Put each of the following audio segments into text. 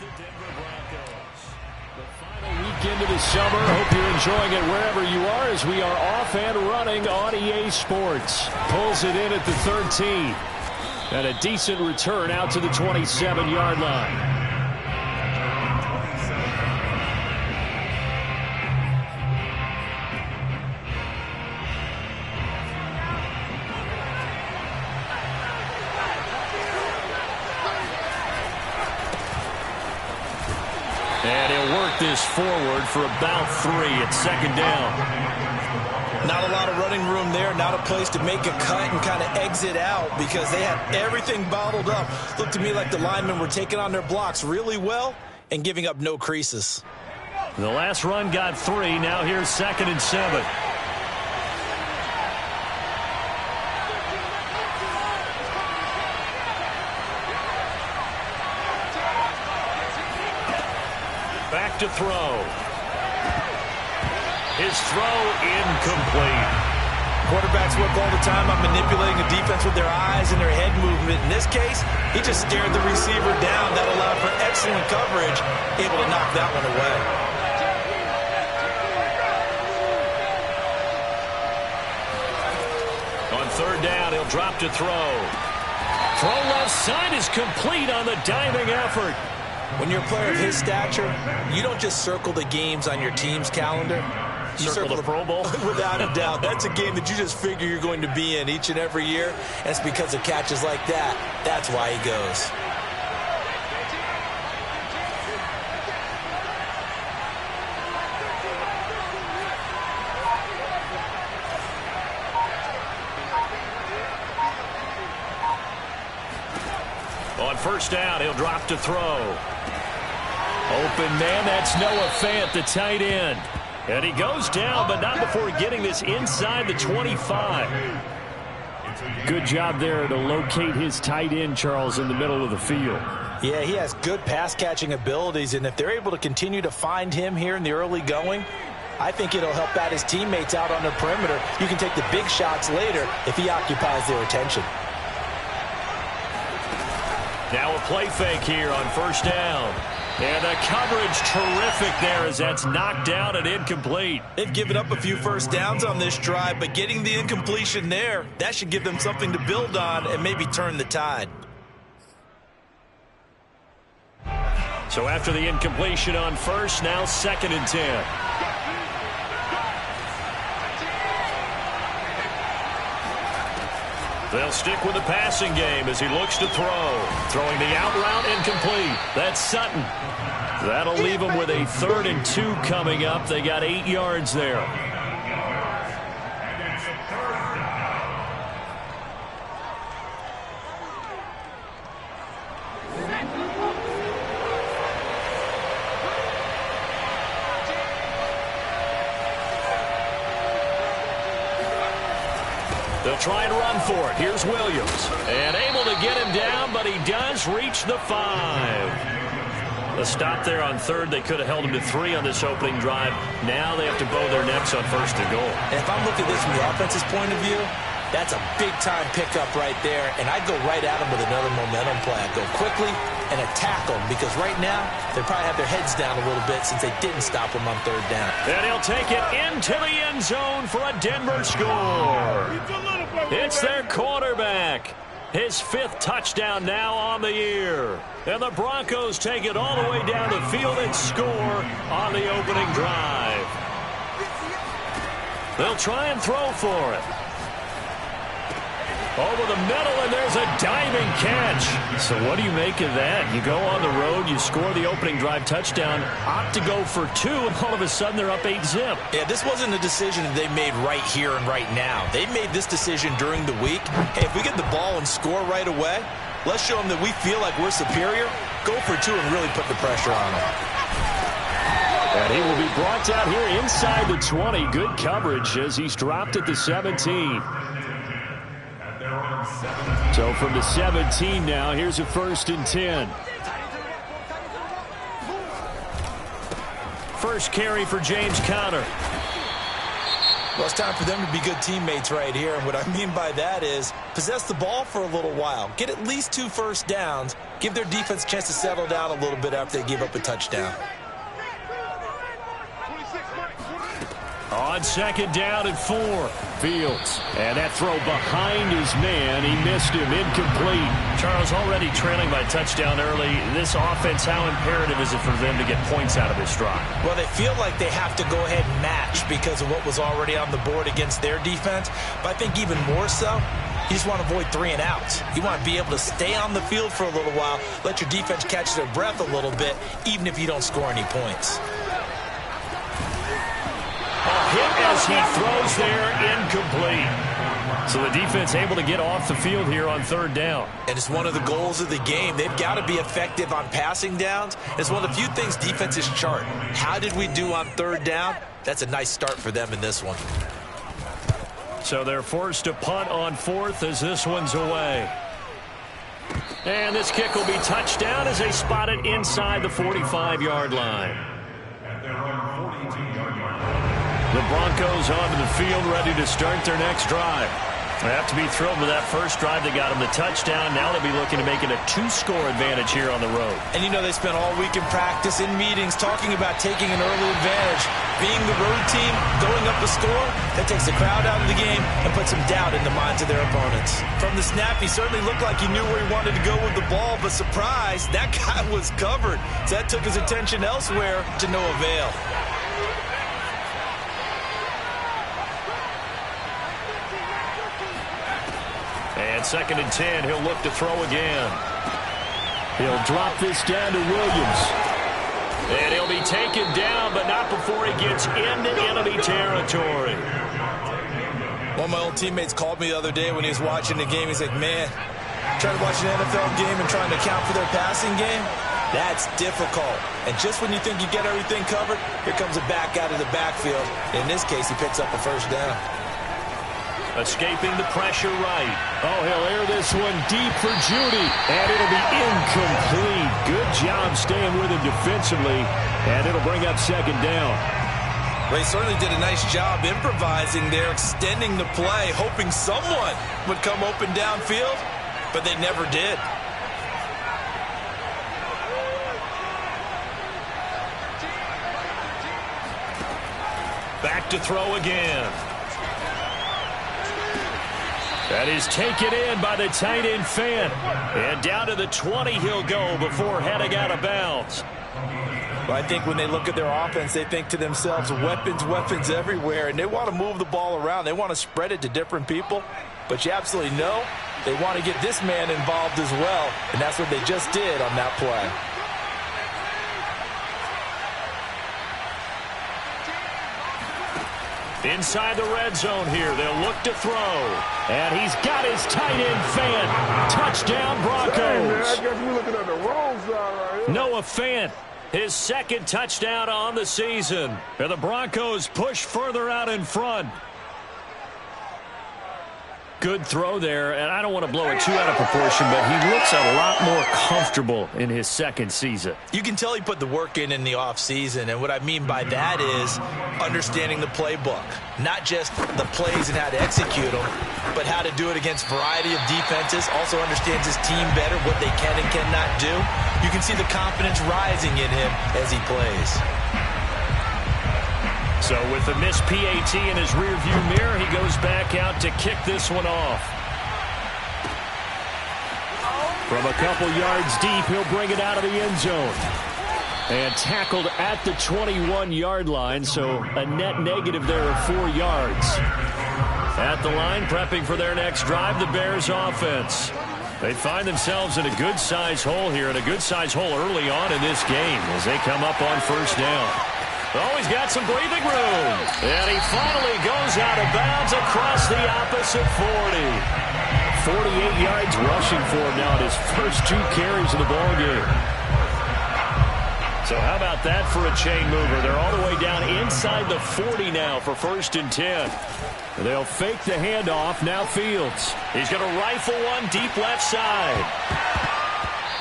The Denver Broncos. The final weekend of the summer. Hope you're enjoying it wherever you are as we are off and running on EA Sports. Pulls it in at the 13. And a decent return out to the 27-yard line. And he'll work this forward for about 3 at second down. Not a lot of running room there, not a place to make a cut and kind of exit out because they had everything bottled up. Looked to me like the linemen were taking on their blocks really well and giving up no creases. The last run got 3. Now here's 2nd and 7. Back to throw. His throw incomplete. Quarterbacks work all the time on manipulating the defense with their eyes and their head movement. In this case, he just stared the receiver down. That allowed for excellent coverage, able to knock that one away. On 3rd down, he'll drop to throw. Throw left side is complete on the diving effort. When you're a player of his stature, you don't just circle the games on your team's calendar. You circle the Pro Bowl? Without a doubt. That's a game that you just figure you're going to be in each and every year. And it's because of catches like that. That's why he goes. On 1st down, he'll drop to throw. Open man, that's Noah Fant, the tight end. And he goes down, but not before getting this inside the 25. Good job there to locate his tight end, Charles, in the middle of the field. Yeah, he has good pass-catching abilities, and if they're able to continue to find him here in the early going, I think it'll help out his teammates out on the perimeter. You can take the big shots later if he occupies their attention. Now a play fake here on 1st down. And the coverage terrific there as that's knocked down and incomplete. They've given up a few 1st downs on this drive, but getting the incompletion there, that should give them something to build on and maybe turn the tide. So after the incompletion on 1st, now 2nd and 10. They'll stick with the passing game as he looks to throw. Throwing the out route incomplete. That's Sutton. That'll leave them with a 3rd and 2 coming up. They got 8 yards there. They'll try and run for it. Here's Williams. And able to get him down, but he does reach the 5. A stop there on 3rd. They could have held him to 3 on this opening drive. Now they have to bow their necks on 1st and goal. And if I'm looking at this from the offense's point of view, that's a big-time pickup right there. And I'd go right at him with another momentum play. I'd go quickly and attack them because right now they probably have their heads down a little bit since they didn't stop him on 3rd down. And he'll take it into the end zone for a Denver score. It's their quarterback. His 5th touchdown now on the year. And the Broncos take it all the way down the field and score on the opening drive. They'll try and throw for it. Over the middle, and there's a diving catch. So what do you make of that? You go on the road, you score the opening drive touchdown, opt to go for 2, and all of a sudden they're up 8-zip. Yeah, this wasn't a decision that they made right here and right now. They made this decision during the week. Hey, if we get the ball and score right away, let's show them that we feel like we're superior. Go for 2 and really put the pressure on them. And he will be brought down here inside the 20. Good coverage as he's dropped at the 17. So from the 17 now, here's a 1st and 10. First carry for James Conner. Well, it's time for them to be good teammates right here. And what I mean by that is possess the ball for a little while. Get at least 2 first downs. Give their defense a chance to settle down a little bit after they give up a touchdown. On 2nd down and 4, Fields. And that throw behind his man. He missed him, incomplete. Charles, already trailing by touchdown early. This offense, how imperative is it for them to get points out of this drive? Well, they feel like they have to go ahead and match because of what was already on the board against their defense. But I think even more so, you just want to avoid 3 and outs. You want to be able to stay on the field for a little while, let your defense catch their breath a little bit, even if you don't score any points. Hit as he throws there, incomplete. So the defense able to get off the field here on 3rd down. And it's one of the goals of the game. They've got to be effective on passing downs. It's one of the few things defenses chart. How did we do on 3rd down? That's a nice start for them in this one. So they're forced to punt on 4th as this one's away. And this kick will be touchdown as they spot it inside the 45-yard line. The Broncos onto the field, ready to start their next drive. They have to be thrilled with that first drive that got them the touchdown. Now they'll be looking to make it a 2-score advantage here on the road. And you know they spent all week in practice, in meetings, talking about taking an early advantage. Being the road team, going up a score, that takes the crowd out of the game and puts some doubt in the minds of their opponents. From the snap, he certainly looked like he knew where he wanted to go with the ball, but surprise, that guy was covered. So that took his attention elsewhere to no avail. And 2nd and 10, he'll look to throw again. He'll drop this down to Williams. And he'll be taken down, but not before he gets into enemy territory. One of my old teammates called me the other day when he was watching the game. He's like, man, trying to watch an NFL game and trying to account for their passing game, that's difficult. And just when you think you get everything covered, here comes a back out of the backfield. In this case, he picks up a first down. Escaping the pressure right. Oh, he'll air this one deep for Judy. And it'll be incomplete. Good job staying with him defensively. And it'll bring up 2nd down. Well, he certainly did a nice job improvising there, extending the play, hoping someone would come open downfield, but they never did. Back to throw again. That is taken in by the tight end Fant. And down to the 20 he'll go before heading out of bounds. Well, I think when they look at their offense, they think to themselves, weapons, weapons everywhere. And they want to move the ball around. They want to spread it to different people. But you absolutely know they want to get this man involved as well. And that's what they just did on that play. Inside the red zone here, they'll look to throw. And he's got his tight end Fant. Touchdown, Broncos. Hey, man, I guess we're looking at the wrong side right here. Noah Fant, his 2nd touchdown on the season. And the Broncos push further out in front. Good throw there, and I don't want to blow it too out of proportion, but he looks a lot more comfortable in his 2nd season. You can tell he put the work in the offseason, and what I mean by that is understanding the playbook. Not just the plays and how to execute them, but how to do it against a variety of defenses. Also understands his team better, what they can and cannot do. You can see the confidence rising in him as he plays. So with the missed PAT in his rearview mirror, he goes back out to kick this one off. From a couple yards deep, he'll bring it out of the end zone. And tackled at the 21-yard line, so a net negative there of 4 yards. At the line, prepping for their next drive, the Bears offense. They find themselves in a good-sized hole here, and a good-sized hole early on in this game as they come up on 1st down. Oh, he's got some breathing room. And he finally goes out of bounds across the opposite 40. 48 yards rushing for him now at his first 2 carries of the ballgame. So how about that for a chain mover? They're all the way down inside the 40 now for 1st and 10. They'll fake the handoff. Now Fields. He's going to rifle one deep left side.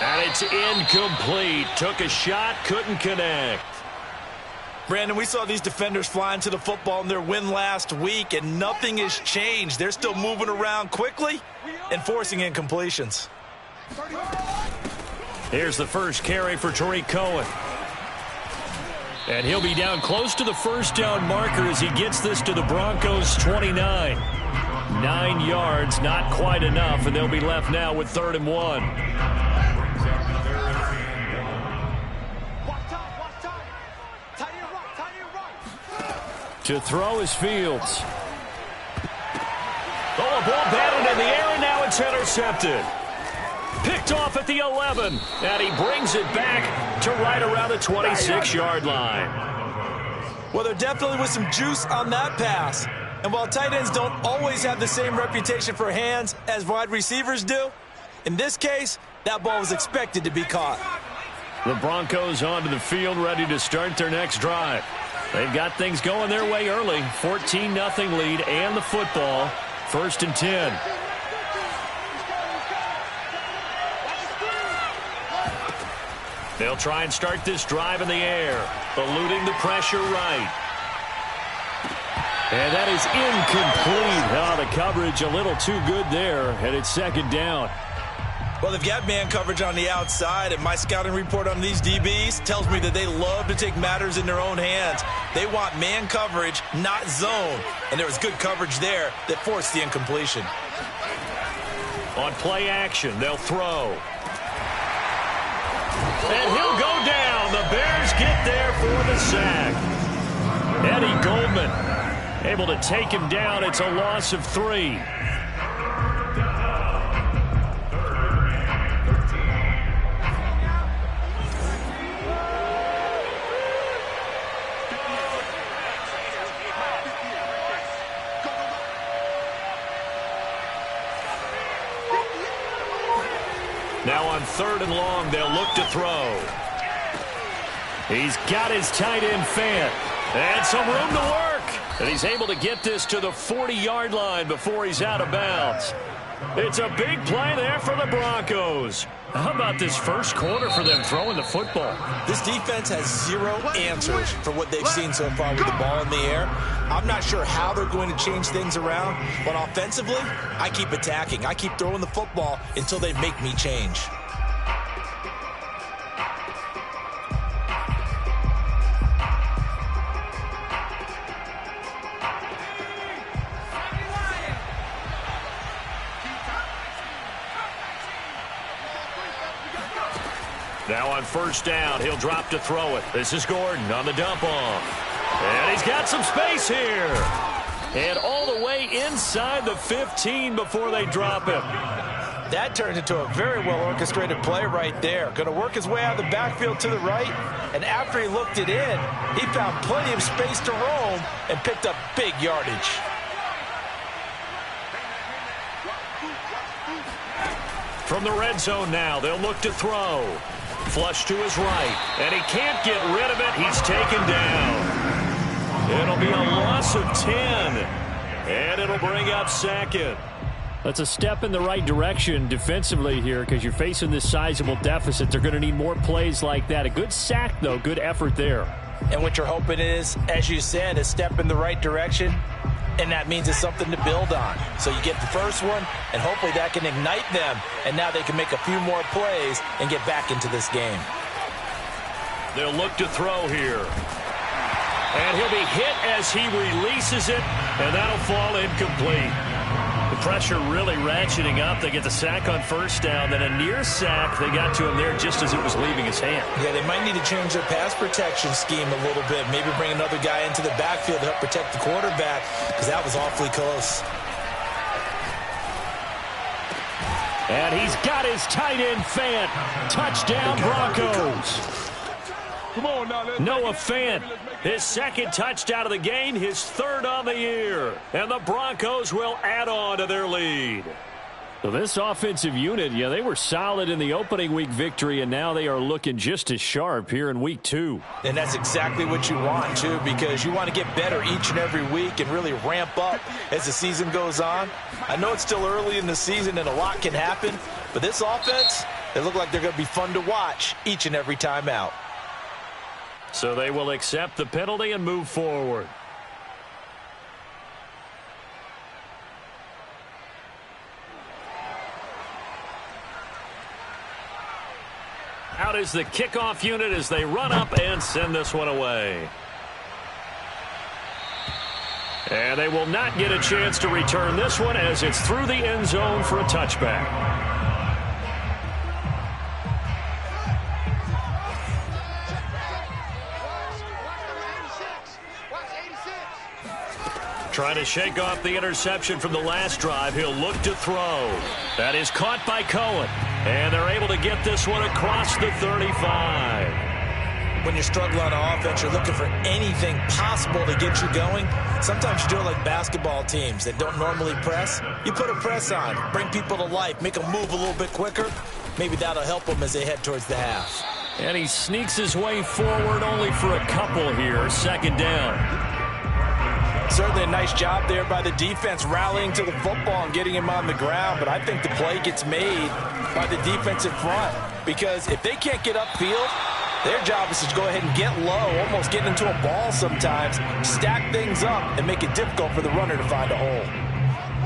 And it's incomplete. Took a shot, couldn't connect. Brandon, we saw these defenders flying to the football in their win last week, and nothing has changed. They're still moving around quickly and forcing incompletions. Here's the first carry for Tariq Cohen. And he'll be down close to the first down marker as he gets this to the Broncos' 29. 9 yards, not quite enough, and they'll be left now with 3rd and 1. To throw is Fields. Oh, a ball batted in the air, and now it's intercepted. Picked off at the 11, and he brings it back to right around the 26-yard line. Well, there definitely was some juice on that pass. And while tight ends don't always have the same reputation for hands as wide receivers do, in this case, that ball was expected to be caught. The Broncos onto the field, ready to start their next drive. They've got things going their way early. 14-0 lead and the football. 1st and 10. They'll try and start this drive in the air, eluding the pressure right. And that is incomplete. Oh, the coverage a little too good there, and it's 2nd down. Well, they've got man coverage on the outside, and my scouting report on these DBs tells me that they love to take matters in their own hands. They want man coverage, not zone. And there was good coverage there that forced the incompletion. On play action, they'll throw. And he'll go down. The Bears get there for the sack. Eddie Goldman able to take him down. It's a loss of 3. Now on 3rd and long, they'll look to throw. He's got his tight end Fant. And some room to work. And he's able to get this to the 40-yard line before he's out of bounds. It's a big play there for the Broncos. How about this first quarter for them throwing the football? This defense has 0 answers for what they've seen so far with the ball in the air. I'm not sure how they're going to change things around, but offensively, I keep attacking. I keep throwing the football until they make me change. Now on 1st down, he'll drop to throw it. This is Gordon on the dump off. And he's got some space here. And all the way inside the 15 before they drop him. That turned into a very well-orchestrated play right there. Going to work his way out of the backfield to the right. And after he looked it in, he found plenty of space to roam and picked up big yardage. From the red zone now, they'll look to throw. Flush to his right, and he can't get rid of it. He's taken down. It'll be a loss of 10, and it'll bring up 2nd. That's a step in the right direction defensively here because you're facing this sizable deficit. They're going to need more plays like that. A good sack, though. Good effort there. And what you're hoping is, as you said, a step in the right direction. And that means it's something to build on. So you get the first one, and hopefully that can ignite them. And now they can make a few more plays and get back into this game. They'll look to throw here. And he'll be hit as he releases it, and that'll fall incomplete. The pressure really ratcheting up. They get the sack on 1st down, then a near sack. They got to him there just as it was leaving his hand. Yeah, they might need to change their pass protection scheme a little bit. Maybe bring another guy into the backfield to help protect the quarterback because that was awfully close. And he's got his tight end Fant. Touchdown Broncos. Come on now, Noah Fant, his 2nd touchdown of the game, his 3rd on the year. And the Broncos will add on to their lead. So this offensive unit, yeah, they were solid in the opening week victory, and now they are looking just as sharp here in week 2. And that's exactly what you want, too, because you want to get better each and every week and really ramp up as the season goes on. I know it's still early in the season and a lot can happen, but this offense, they look like they're going to be fun to watch each and every time out. So they will accept the penalty and move forward. Out is the kickoff unit as they run up and send this one away. And they will not get a chance to return this one as it's through the end zone for a touchback. Trying to shake off the interception from the last drive. He'll look to throw. That is caught by Cohen. And they're able to get this one across the 35. When you're struggling on offense, you're looking for anything possible to get you going. Sometimes you do it like basketball teams that don't normally press. You put a press on, bring people to life, make them move a little bit quicker. Maybe that'll help them as they head towards the half. And he sneaks his way forward only for a couple here. Second down. Certainly a nice job there by the defense rallying to the football and getting him on the ground, but I think the play gets made by the defensive front because if they can't get upfield, their job is to go ahead and get low, almost get into a ball sometimes, stack things up, and make it difficult for the runner to find a hole.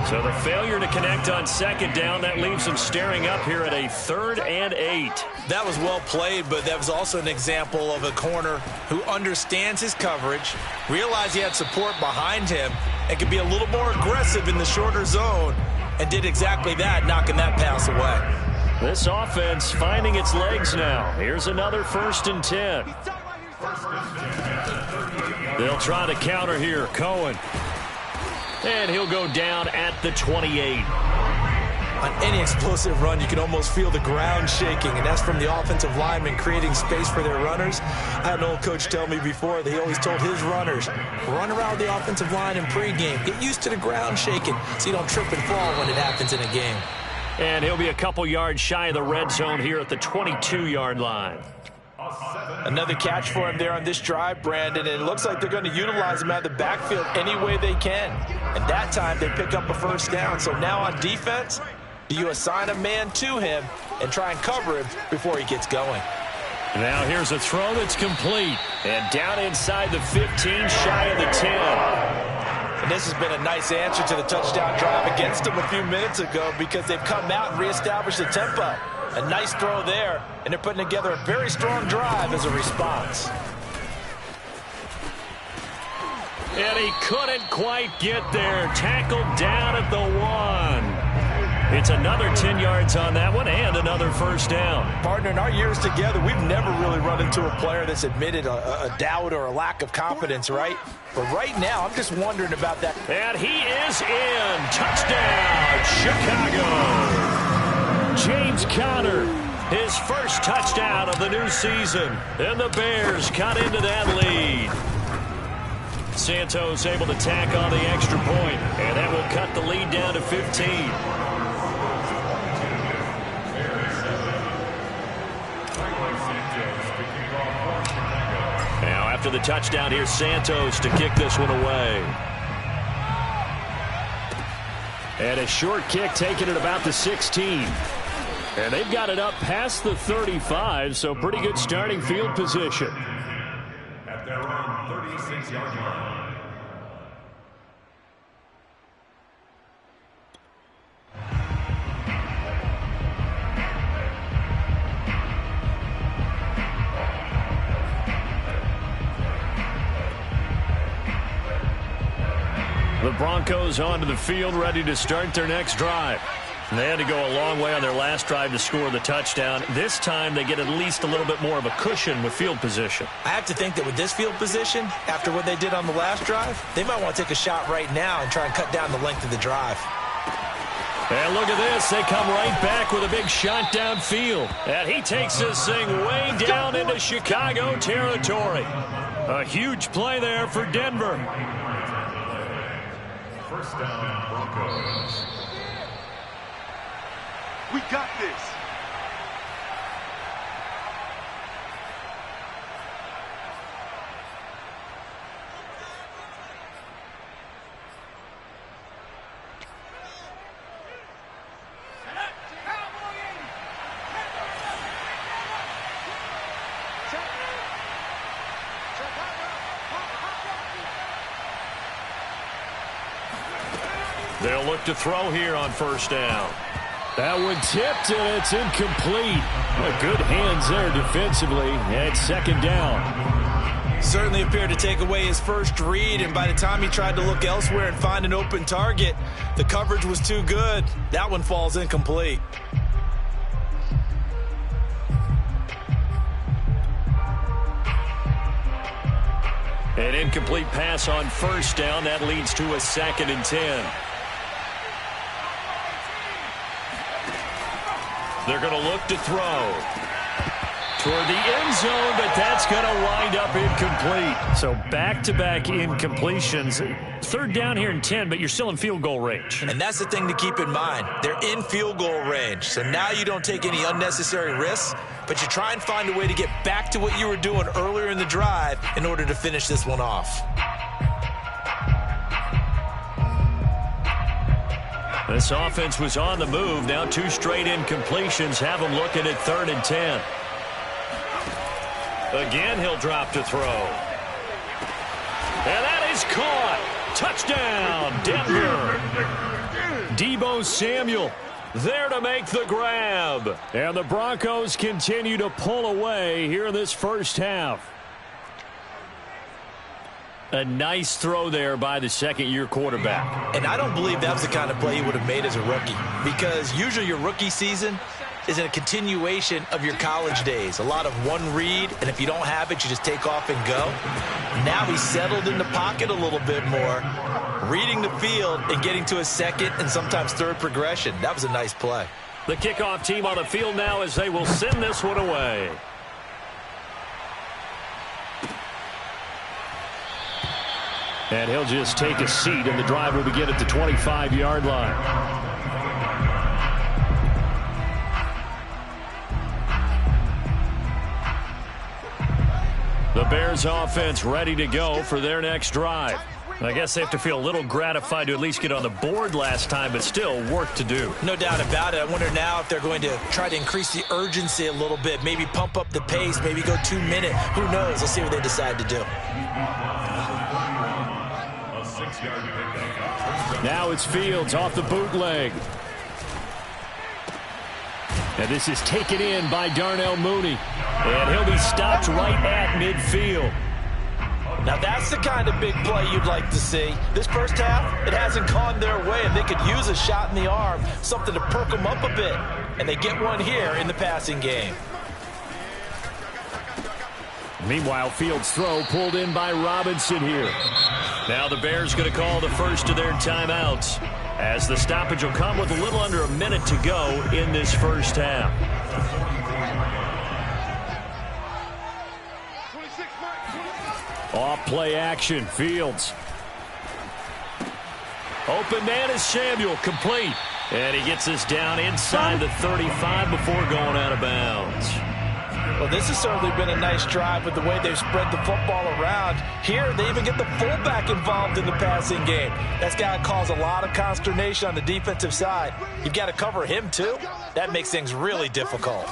So the failure to connect on second down, that leaves them staring up here at a 3rd and 8. That was well played, but that was also an example of a corner who understands his coverage, realized he had support behind him, and could be a little more aggressive in the shorter zone, and did exactly that, knocking that pass away. This offense finding its legs now. Here's another 1st and 10. They'll try to counter here. Cohen. And he'll go down at the 28. On any explosive run, you can almost feel the ground shaking, and that's from the offensive linemen creating space for their runners. I had an old coach tell me before that he always told his runners, run around the offensive line in pregame. Get used to the ground shaking so you don't trip and fall when it happens in a game. And he'll be a couple yards shy of the red zone here at the 22-yard line. Another catch for him there on this drive, Brandon, and it looks like they're going to utilize him out of the backfield any way they can. And that time they pick up a 1st down. So now on defense, do you assign a man to him and try and cover him before he gets going? Now here's a throw that's complete. And down inside the 15, shy of the 10. And this has been a nice answer to the touchdown drive against them a few minutes ago because they've come out and reestablished the tempo. A nice throw there, and they're putting together a very strong drive as a response. And he couldn't quite get there. Tackled down at the 1. It's another 10 yards on that one and another 1st down. Partner, in our years together, we've never really run into a player that's admitted a doubt or a lack of confidence, right? But right now, I'm just wondering about that. And he is in. Touchdown, Chicago. James Conner, his first touchdown of the new season. And the Bears cut into that lead. Santos able to tack on the extra point, and that will cut the lead down to 15. Now after the touchdown, here's Santos to kick this one away. And a short kick taken at about the 16. And they've got it up past the 35, so pretty good starting field position. At their own 36-yard line. The Broncos onto the field, ready to start their next drive. They had to go a long way on their last drive to score the touchdown. This time they get at least a little bit more of a cushion with field position. I have to think that with this field position, after what they did on the last drive, they might want to take a shot right now and try and cut down the length of the drive. And look at this. They come right back with a big shot downfield. And he takes this thing way down into Chicago territory. A huge play there for Denver. 1st down, Broncos. We got this. They'll look to throw here on first down. That one tipped, and it's incomplete. Good hands there defensively at second down. Certainly appeared to take away his first read, and by the time he tried to look elsewhere and find an open target, the coverage was too good. That one falls incomplete. An incomplete pass on first down. That leads to a 2nd and 10. They're going to look to throw toward the end zone, but that's going to wind up incomplete. So back-to-back incompletions. 3rd down here and 10, but you're still in field goal range. And that's the thing to keep in mind. They're in field goal range. So now you don't take any unnecessary risks, but you try and find a way to get back to what you were doing earlier in the drive in order to finish this one off. This offense was on the move. Now 2 straight incompletions have them looking at 3rd and 10. Again, he'll drop to throw. And that is caught. Touchdown, Denver. Deebo Samuel there to make the grab. And the Broncos continue to pull away here in this first half. A nice throw there by the second-year quarterback. And I don't believe that was the kind of play he would have made as a rookie, because usually your rookie season is a continuation of your college days. A lot of one read, and if you don't have it, you just take off and go. Now he's settled in the pocket a little bit more, reading the field and getting to a second and sometimes third progression. That was a nice play. The kickoff team on the field now as they will send this one away. And he'll just take a seat, and the drive will begin at the 25-yard line. The Bears offense ready to go for their next drive. I guess they have to feel a little gratified to at least get on the board last time, but still work to do. No doubt about it. I wonder now if they're going to try to increase the urgency a little bit, maybe pump up the pace, maybe go 2 minute. Who knows? Let's see what they decide to do. Now it's Fields off the bootleg. And this is taken in by Darnell Mooney. And he'll be stopped right at midfield. Now that's the kind of big play you'd like to see. This first half, it hasn't gone their way, and they could use a shot in the arm, something to perk them up a bit. And they get one here in the passing game. Meanwhile, Fields' throw pulled in by Robinson here. Now the Bears going to call the first of their timeouts, as the stoppage will come with a little under a minute to go in this first half. Off play action, Fields. Open man is Samuel, complete. And he gets this down inside the 35 before going out of bounds. Well, this has certainly been a nice drive with the way they've spread the football around. Here, they even get the fullback involved in the passing game. That's got to cause a lot of consternation on the defensive side. You've got to cover him, too. That makes things really difficult.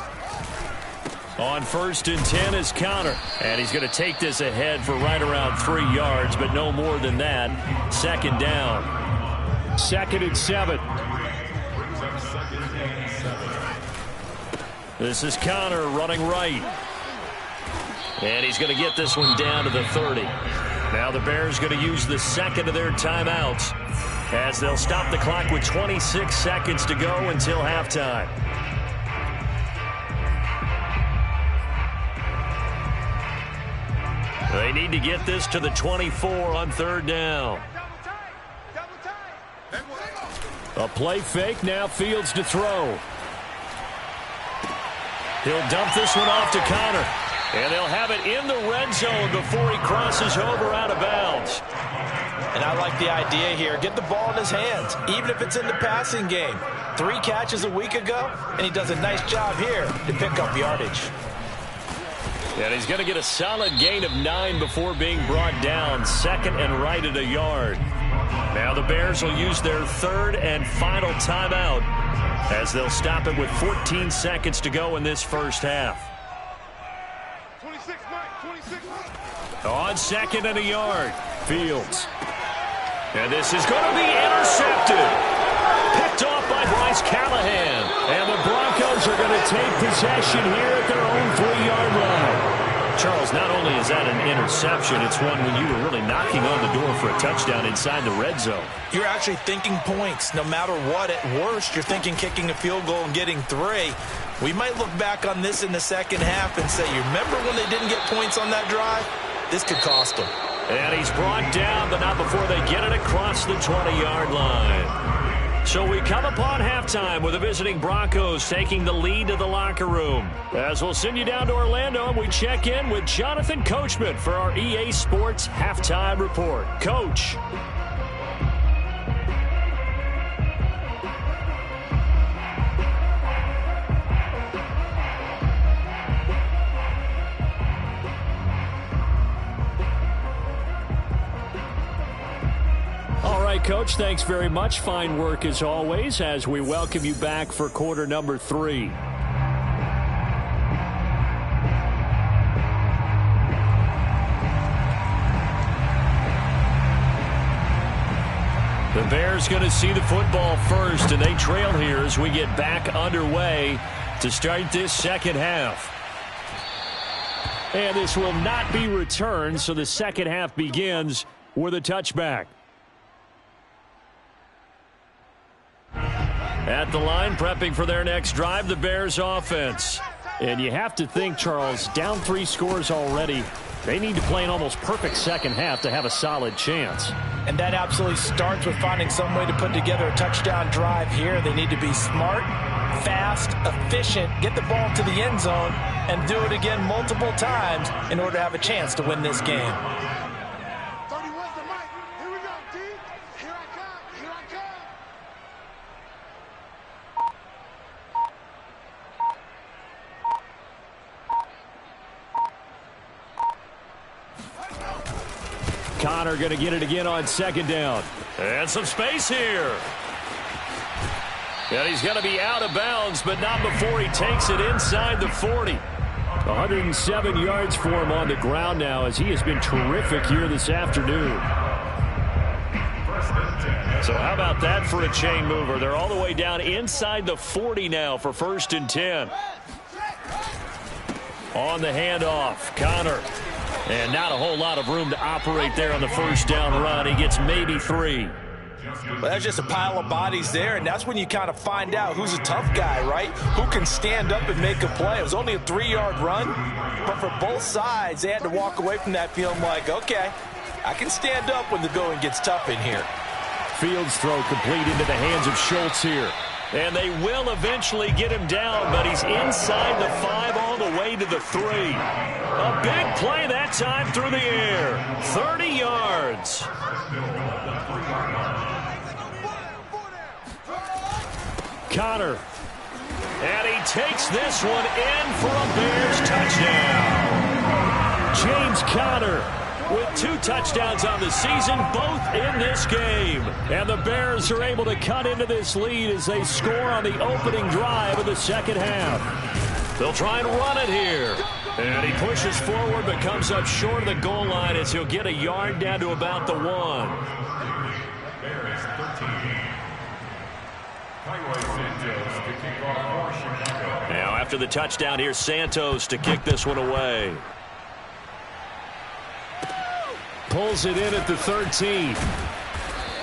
On 1st and 10 is Conner. And he's going to take this ahead for right around 3 yards, but no more than that. 2nd down. 2nd and 7. This is Conner running right. And he's going to get this one down to the 30. Now the Bears going to use the second of their timeouts, as they'll stop the clock with 26 seconds to go until halftime. They need to get this to the 24 on 3rd down. A play fake, now Fields to throw. He'll dump this one off to Conner. And they'll have it in the red zone before he crosses over out of bounds. And I like the idea here. Get the ball in his hands, even if it's in the passing game. 3 catches a week ago, and he does a nice job here to pick up yardage. And he's going to get a solid gain of 9 before being brought down. 2nd and right at a yard. Now the Bears will use their 3rd and final timeout, as they'll stop it with 14 seconds to go in this first half. 26, Mike, 26. On 2nd and a yard, Fields. And this is going to be intercepted. Picked off by Bryce Callahan. And the Broncos are going to take possession here at their own 3-yard line. Charles, not only is that an interception, it's one when you were really knocking on the door for a touchdown inside the red zone. You're actually thinking points. No matter what, at worst, you're thinking kicking a field goal and getting 3. We might look back on this in the second half and say, you remember when they didn't get points on that drive? This could cost them. And he's brought down, but not before they get it across the 20-yard line. So we come upon halftime with the visiting Broncos taking the lead to the locker room. As we'll send you down to Orlando, and we check in with Jonathan Coachman for our EA Sports Halftime Report. Coach. Coach, thanks very much. Fine work as always as we welcome you back for quarter number 3. The Bears going to see the football first, and they trail here as we get back underway to start this second half. And this will not be returned, so the second half begins with a touchback. At the line, prepping for their next drive, the Bears offense. And you have to think, Charles, down 3 scores already. They need to play an almost perfect second half to have a solid chance. And that absolutely starts with finding some way to put together a touchdown drive here. They need to be smart, fast, efficient, get the ball to the end zone, and do it again multiple times in order to have a chance to win this game. Connor going to get it again on second down. And some space here. And he's going to be out of bounds, but not before he takes it inside the 40. 107 yards for him on the ground now as he has been terrific here this afternoon. So how about that for a chain mover? They're all the way down inside the 40 now for 1st and 10. On the handoff, Connor. And not a whole lot of room to operate there on the first down run. He gets maybe 3. Well, that's just a pile of bodies there, and that's when you kind of find out who's a tough guy, right? Who can stand up and make a play. It was only a 3-yard run, but for both sides, they had to walk away from that feeling like, okay, I can stand up when the going gets tough in here. Fields throw complete into the hands of Schultz here. And they will eventually get him down, but he's inside the 5 all the way to the 3. A big play that time through the air. 30 yards. Connor. And he takes this one in for a Bears touchdown. James Conner with 2 touchdowns on the season, both in this game. And the Bears are able to cut into this lead as they score on the opening drive of the second half. They'll try and run it here. And he pushes forward but comes up short of the goal line as he'll get a yard down to about the 1. Bears 13. Now after the touchdown, here's Santos to kick this one away. Pulls it in at the 13.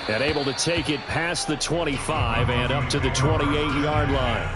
And able to take it past the 25 and up to the 28-yard line.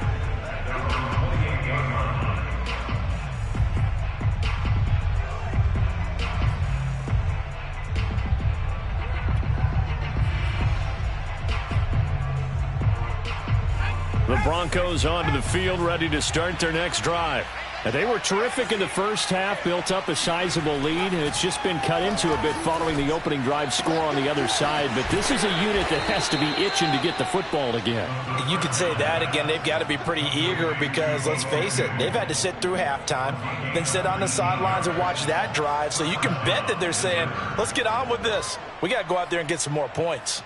The Broncos onto the field, ready to start their next drive. And they were terrific in the first half, built up a sizable lead, and it's just been cut into a bit following the opening drive score on the other side. But this is a unit that has to be itching to get the football again. You could say that again. They've got to be pretty eager because, let's face it, they've had to sit through halftime, then sit on the sidelines and watch that drive. So you can bet that they're saying, let's get on with this. We got to go out there and get some more points.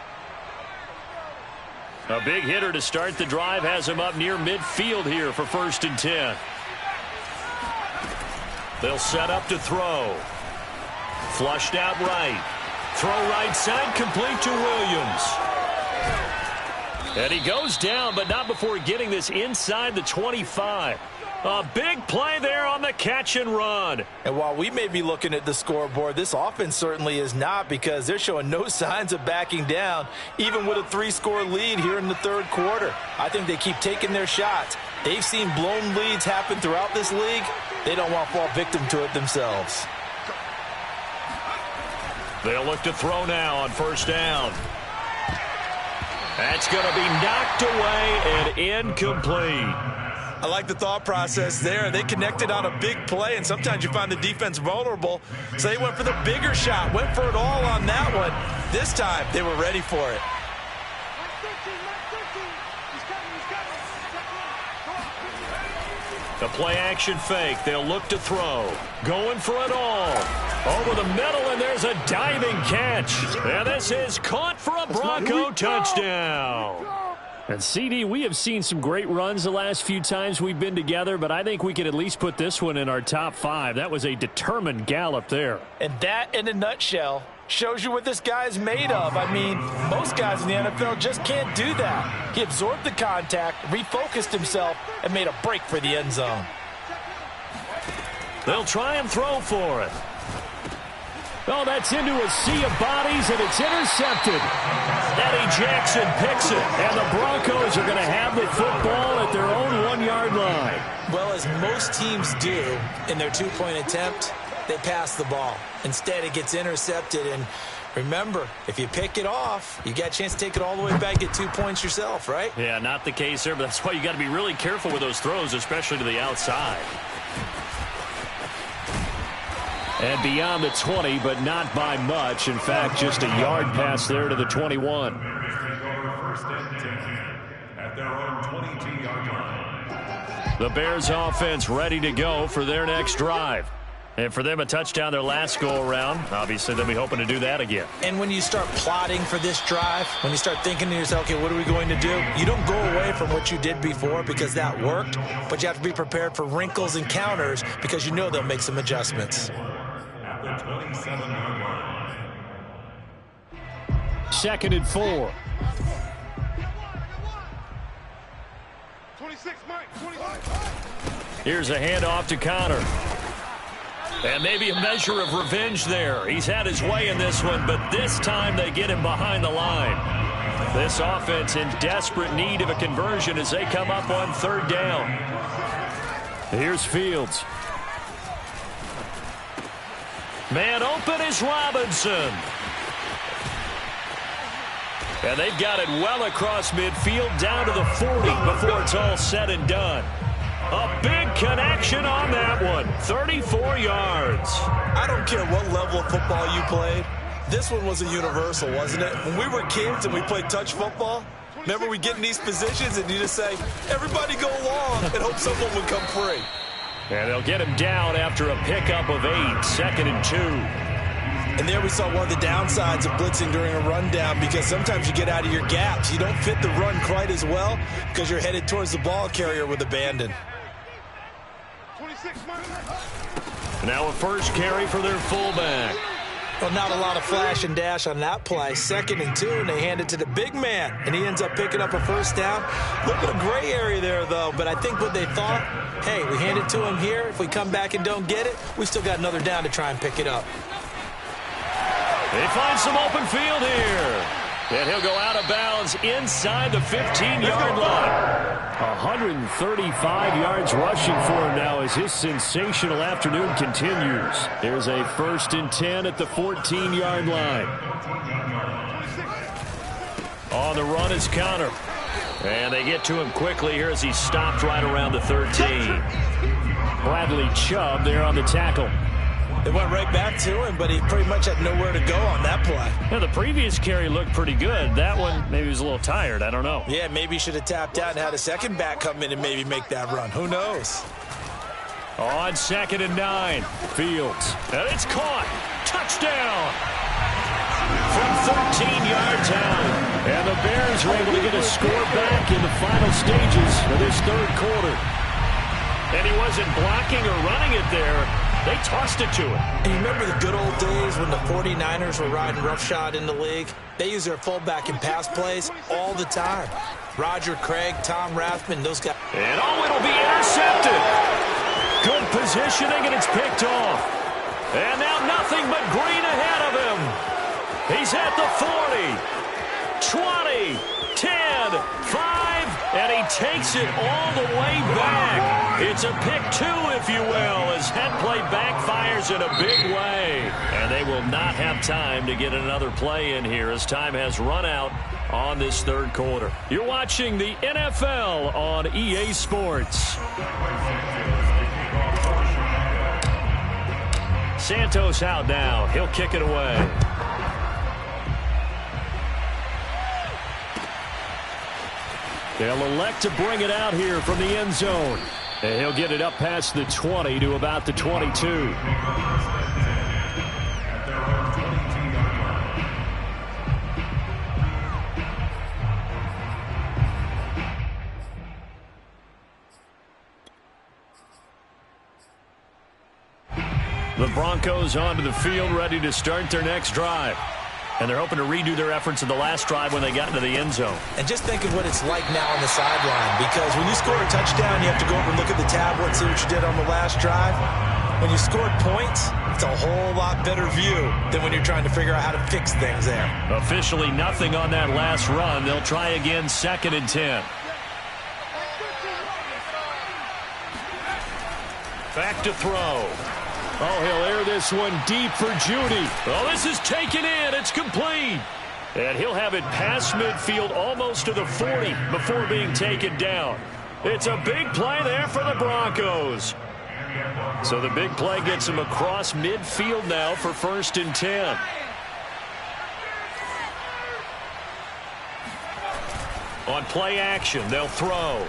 A big hitter to start the drive has him up near midfield here for 1st and 10. They'll set up to throw. Flushed out right. throw right side, complete to Williams. And he goes down, but not before getting this inside the 25. A big play there on the catch and run. And while we may be looking at the scoreboard, this offense certainly is not, because they're showing no signs of backing down, even with a 3-score lead here in the third quarter. I think they keep taking their shots. They've seen blown leads happen throughout this league. They don't want to fall victim to it themselves. They'll look to throw now on first down. That's going to be knocked away and incomplete. I like the thought process there. They connected on a big play, and sometimes you find the defense vulnerable. So they went for the bigger shot, went for it all on that one. This time, they were ready for it. The play-action fake. They'll look to throw. Going for it all. Over the middle, and there's a diving catch. And this is caught for a Bronco touchdown. And, CD, we have seen some great runs the last few times we've been together, but I think we could at least put this one in our top 5. That was a determined gallop there. And that, in a nutshell, shows you what this guy is made of. I mean, most guys in the NFL just can't do that. He absorbed the contact, refocused himself, and made a break for the end zone. They'll try and throw for it. Oh, that's into a sea of bodies, and it's intercepted. Eddie Jackson picks it, and the Broncos are going to have the football at their own 1-yard line. Well, as most teams do in their 2-point attempt, they pass the ball. Instead, it gets intercepted, and remember, if you pick it off, you got a chance to take it all the way back, get 2 points yourself, right? Yeah, not the case there, but that's why you got to be really careful with those throws, especially to the outside. And beyond the 20, but not by much. In fact, just a yard pass there to the 21. The Bears offense ready to go for their next drive. And for them, a touchdown their last go-around. Obviously, they'll be hoping to do that again. And when you start plotting for this drive, when you start thinking to yourself, okay, what are we going to do? You don't go away from what you did before because that worked, but you have to be prepared for wrinkles and counters because you know they'll make some adjustments. 2nd and 4. 26, Mike, 26. Here's a handoff to Connor. And maybe a measure of revenge there. He's had his way in this one, but this time they get him behind the line. This offense in desperate need of a conversion as they come up on 3rd down. Here's Fields. Man open is Robinson. And they've got it well across midfield down to the 40 before it's all said and done. A big connection on that one. 34 yards. I don't care what level of football you played. This one was a universal, wasn't it? When we were kids and we played touch football, remember we get in these positions and you just say, everybody go along and hope someone would come free. And they'll get him down after a pickup of 8, 2nd and 2. And there we saw one of the downsides of blitzing during a rundown because sometimes you get out of your gaps. You don't fit the run quite as well because you're headed towards the ball carrier with abandon. 26, Mike. Now a first carry for their fullback. Well, not a lot of flash and dash on that play. 2nd and 2, and they hand it to the big man, and he ends up picking up a first down. Look at a gray area there, though, but I think what they thought, hey, we hand it to him here. If we come back and don't get it, we still got another down to try and pick it up. They find some open field here. And he'll go out of bounds inside the 15-yard line. 135 yards rushing for him now as his sensational afternoon continues. There's a 1st and 10 at the 14-yard line. On the run is Connor. And they get to him quickly here as he's stopped right around the 13. Bradley Chubb there on the tackle. It went right back to him, but he pretty much had nowhere to go on that play. Yeah, the previous carry looked pretty good. That one, maybe he was a little tired. I don't know. Yeah, maybe he should have tapped out and had a second back come in and maybe make that run. Who knows? On 2nd and 9, Fields. And it's caught. Touchdown. From 13 yards out. And the Bears are able to get a score back in the final stages of this 3rd quarter. And he wasn't blocking or running it there. They tossed it to him. And you remember the good old days when the 49ers were riding roughshod in the league? They use their fullback in pass plays all the time. Roger Craig, Tom Rathman, those guys. And it'll be intercepted. Good positioning, and it's picked off. And now nothing but green ahead of him. He's at the 40, 20, 10, 5, and he takes it all the way back. It's a pick two, if you will, as that play backfires in a big way. And they will not have time to get another play in here as time has run out on this third quarter. You're watching the NFL on EA Sports. Santos out now. He'll kick it away. They'll elect to bring it out here from the end zone. And he'll get it up past the 20 to about the 22. The Broncos onto the field, ready to start their next drive. And they're hoping to redo their efforts in the last drive when they got into the end zone. And just think of what it's like now on the sideline, because when you score a touchdown, you have to go over and look at the tablet and see what you did on the last drive. When you scored points, it's a whole lot better view than when you're trying to figure out how to fix things there. Officially nothing on that last run. They'll try again, 2nd and 10. Back to throw. Oh, he'll air this one deep for Judy. Oh, this is taken in. It's complete. And he'll have it past midfield almost to the 40 before being taken down. It's a big play there for the Broncos. So the big play gets him across midfield now for 1st and 10. On play action, they'll throw.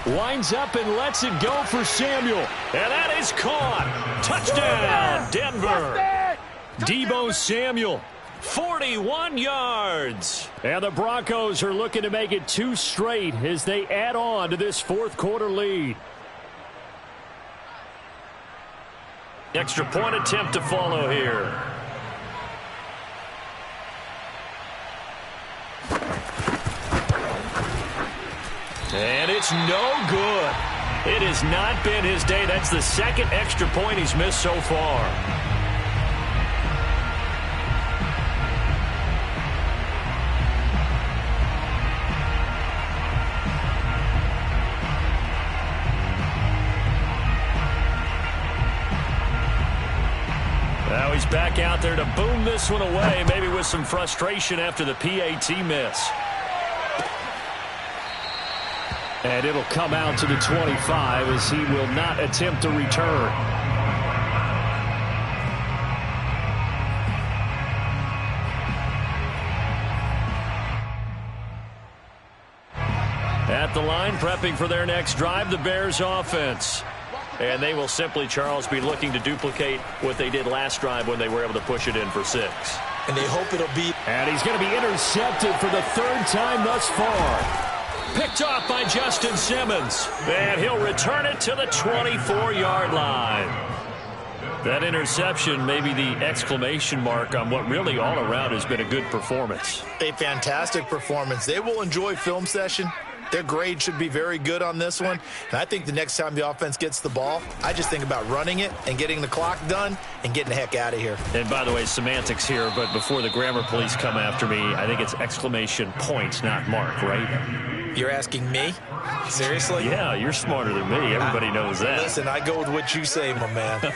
Winds up and lets it go for Samuel. And that is caught. Touchdown, Denver. Deebo Samuel, 41 yards. And the Broncos are looking to make it 2 straight as they add on to this 4th quarter lead. Extra point attempt to follow here. And it's no good. It has not been his day. That's the 2nd extra point he's missed so far. Now he's back out there to boom this one away, maybe with some frustration after the PAT miss. And it'll come out to the 25 as he will not attempt to return. At the line, prepping for their next drive, the Bears offense. And they will simply, Charles, be looking to duplicate what they did last drive when they were able to push it in for 6. And they hope it'll be. And he's going to be intercepted for the 3rd time thus far. Picked off by Justin Simmons. And he'll return it to the 24-yard line. That interception may be the exclamation mark on what really all around has been a good performance. A fantastic performance. They will enjoy film session. Their grade should be very good on this one. And I think the next time the offense gets the ball, I just think about running it and getting the clock done and getting the heck out of here. And by the way, semantics here, but before the grammar police come after me, I think it's exclamation point, not mark, right? You're asking me? Seriously? Yeah, you're smarter than me. Everybody knows that. Listen, I go with what you say, my man.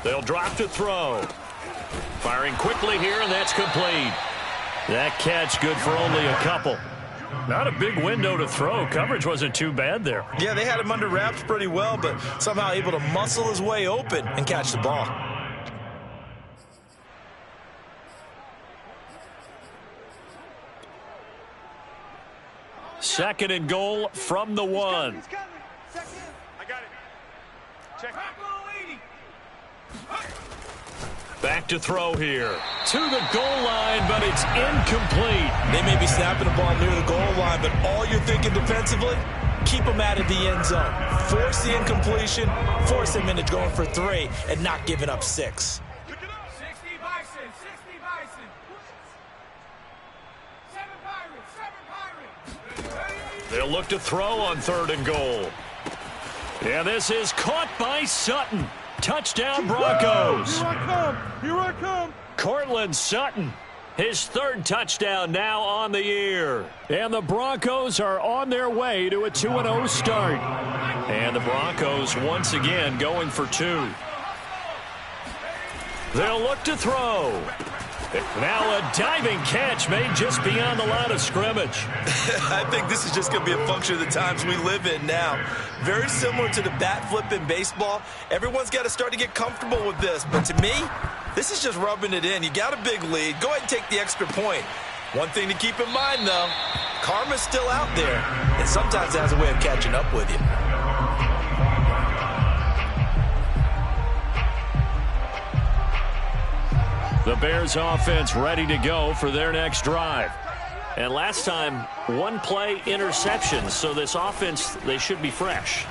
They'll drop to throw. Firing quickly here, and that's complete. That catch good for only a couple. Not a big window to throw. Coverage wasn't too bad there. Yeah, they had him under wraps pretty well, but somehow able to muscle his way open and catch the ball. Second and goal from the 1. I got it. Check. Back to throw here. To the goal line, but it's incomplete. They may be snapping the ball near the goal line, but all you're thinking defensively, keep them out of the end zone. Force the incompletion, force them into going for 3, and not giving up 6. 60 Bison, 60 Bison. 7 Pirates, 7 Pirates. They'll look to throw on 3rd and goal. Yeah, this is caught by Sutton. Touchdown, Broncos. Here I come. Here I come. Cortland Sutton, his 3rd touchdown now on the year. And the Broncos are on their way to a 2-0 start. And the Broncos once again going for 2. They'll look to throw. Now a diving catch made just beyond the line of scrimmage. I think this is just going to be a function of the times we live in now. Very similar to the bat flip in baseball. Everyone's got to start to get comfortable with this. But to me, this is just rubbing it in. You got a big lead. Go ahead and take the extra point. One thing to keep in mind, though, karma's still out there. And sometimes it has a way of catching up with you. The Bears offense ready to go for their next drive. And last time, 1-play interception. So this offense, they should be fresh.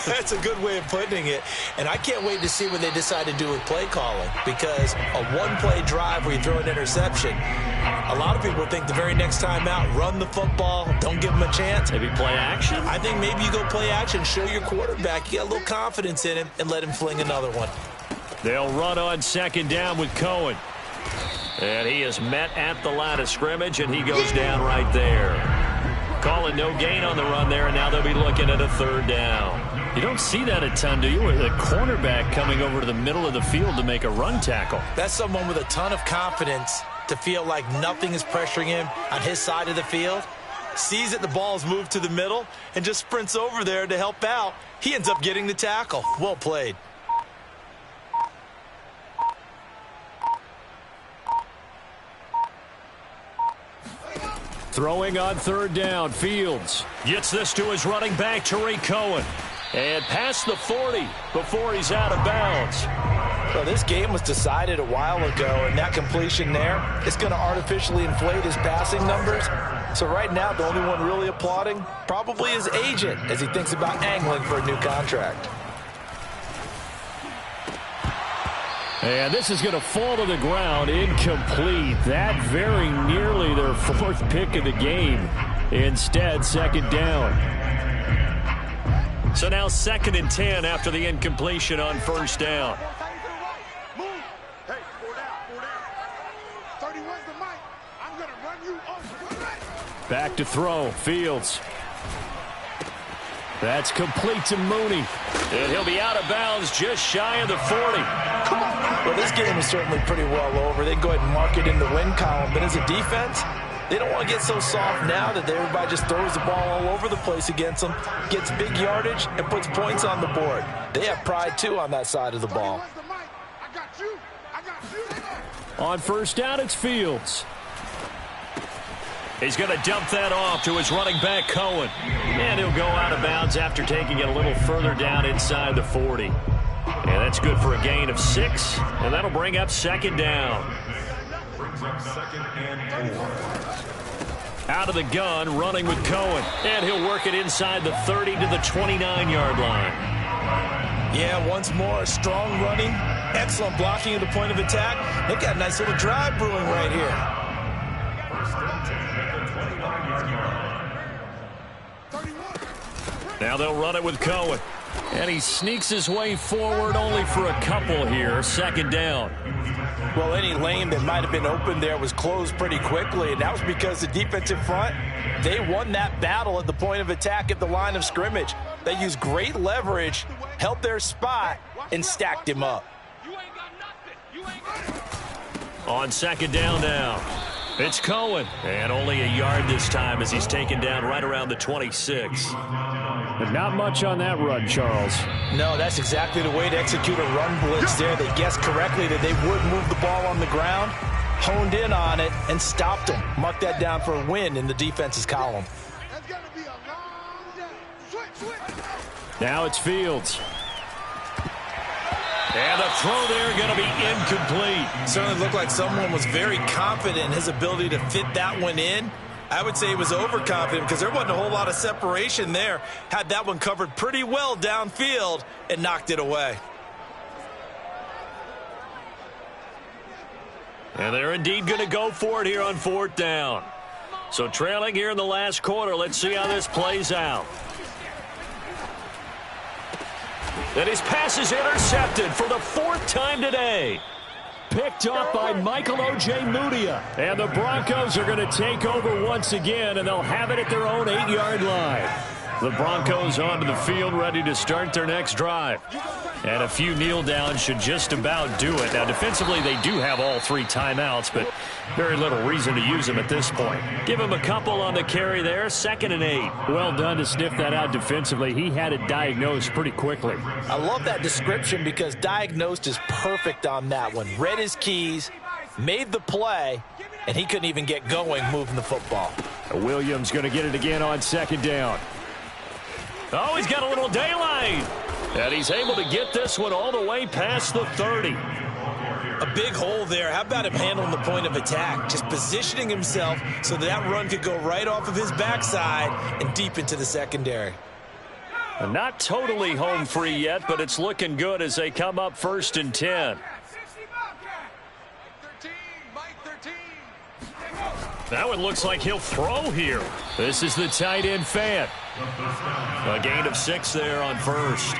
That's a good way of putting it. And I can't wait to see what they decide to do with play calling. Because a 1-play drive where you throw an interception, a lot of people think the very next time out, run the football, don't give them a chance. Maybe play action? I think maybe you go play action, show your quarterback, you got a little confidence in him, and let him fling another one. They'll run on 2nd down with Cohen. And he is met at the line of scrimmage, and he goes down right there. Calling no gain on the run there, and now they'll be looking at a 3rd down. You don't see that a ton, do you? With a cornerback coming over to the middle of the field to make a run tackle. That's someone with a ton of confidence to feel like nothing is pressuring him on his side of the field. Sees that the ball is moved to the middle and just sprints over there to help out. He ends up getting the tackle. Well played. Throwing on 3rd down, Fields gets this to his running back, Tariq Cohen. And past the 40 before he's out of bounds. Well, this game was decided a while ago, and that completion there is going to artificially inflate his passing numbers. So right now, the only one really applauding probably his agent as he thinks about angling for a new contract. And this is going to fall to the ground, incomplete. That very nearly their 4th pick of the game. Instead, 2nd down. So now 2nd and 10 after the incompletion on 1st down. Move. Hey, 4 down. 31's the mic. I'm going to run you over. Back to throw, Fields. That's complete to Mooney. And he'll be out of bounds just shy of the 40. Well, this game is certainly pretty well over. They can go ahead and mark it in the win column. But as a defense, they don't want to get so soft now that everybody just throws the ball all over the place against them, gets big yardage, and puts points on the board. They have pride, too, on that side of the ball. 31's the mic. I got you. I got you. On 1st down, it's Fields. He's going to dump that off to his running back, Cohen. And he'll go out of bounds after taking it a little further down inside the 40. And that's good for a gain of 6. And that'll bring up 2nd down. Brings up 2nd and 4. Out of the gun, running with Cohen. And he'll work it inside the 30 to the 29-yard line. Yeah, once more, strong running, excellent blocking at the point of attack. They've got a nice little drive brewing right here. Now they'll run it with Cohen. And he sneaks his way forward only for a couple here. 2nd down. Well, any lane that might have been open there was closed pretty quickly, and that was because the defensive front, they won that battle at the point of attack at the line of scrimmage. They used great leverage, held their spot, and stacked him up. You ain't got nothing. You ain't got it. On 2nd down now. It's Cohen. And only a yard this time as he's taken down right around the 26. But not much on that run, Charles. No, that's exactly the way to execute a run blitz there. They guessed correctly that they would move the ball on the ground, honed in on it, and stopped them. Mark that down for a win in the defense's column. That's going to be a long day. Switch. Now it's Fields. And the throw there going to be incomplete. Certainly looked like someone was very confident in his ability to fit that one in. I would say he was overconfident because there wasn't a whole lot of separation there. Had that one covered pretty well downfield and knocked it away. And they're indeed going to go for it here on 4th down. So trailing here in the last quarter. Let's see how this plays out. And his pass is intercepted for the 4th time today. Picked up by Michael Ojemudia. And the Broncos are going to take over once again, and they'll have it at their own 8-yard line. The Broncos onto the field, ready to start their next drive. And a few kneel downs should just about do it. Now, defensively, they do have all 3 timeouts, but very little reason to use them at this point. Give him a couple on the carry there, 2nd and 8. Well done to sniff that out defensively. He had it diagnosed pretty quickly. I love that description because diagnosed is perfect on that one. Read his keys, made the play, and he couldn't even get going moving the football. Williams going to get it again on 2nd down. Oh, he's got a little daylight. And he's able to get this one all the way past the 30. A big hole there. How about him handling the point of attack? Just positioning himself so that run could go right off of his backside and deep into the secondary. Not totally home free yet, but it's looking good as they come up 1st and 10. That one looks like he'll throw here. This is the tight end Fant. A gain of 6 there on 1st.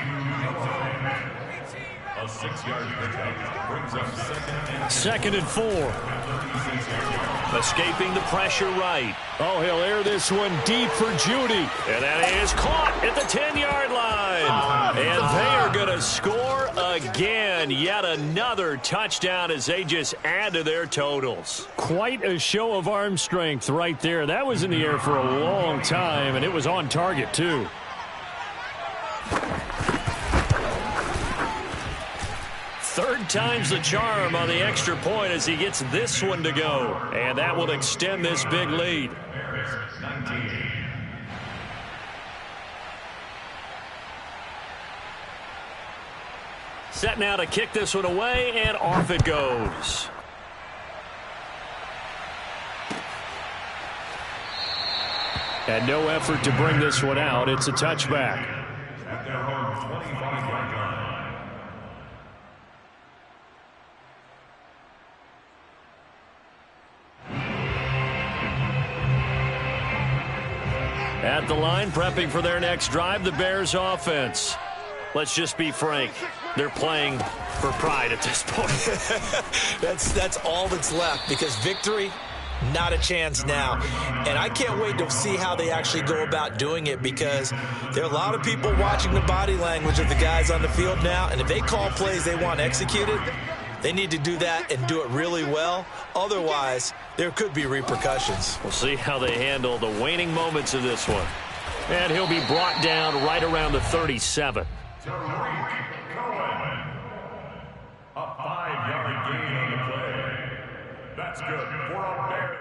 A 6-yard pickup brings up 2nd and 4. Escaping the pressure right. Oh, he'll air this one deep for Judy. And that is caught at the 10-yard line. And they are going to score again. Yet another touchdown as they just add to their totals. Quite a show of arm strength right there. That was in the air for a long time, and it was on target, too. Third time's the charm on the extra point as he gets this one to go. And that will extend this big lead. Set now to kick this one away, and off it goes. And no effort to bring this one out. It's a touchback. at their own 25-yard line. At the line, prepping for their next drive, the Bears offense. Let's just be frank. They're playing for pride at this point. That's all that's left, because victory, not a chance now. And I can't wait to see how they actually go about doing it, because there are a lot of people watching the body language of the guys on the field now, and if they call plays they want executed, they need to do that and do it really well. Otherwise, there could be repercussions. We'll see how they handle the waning moments of this one. And he'll be brought down right around the 37. Tariq Cohen. A 5-yard gain on the play. That's good for a Bears.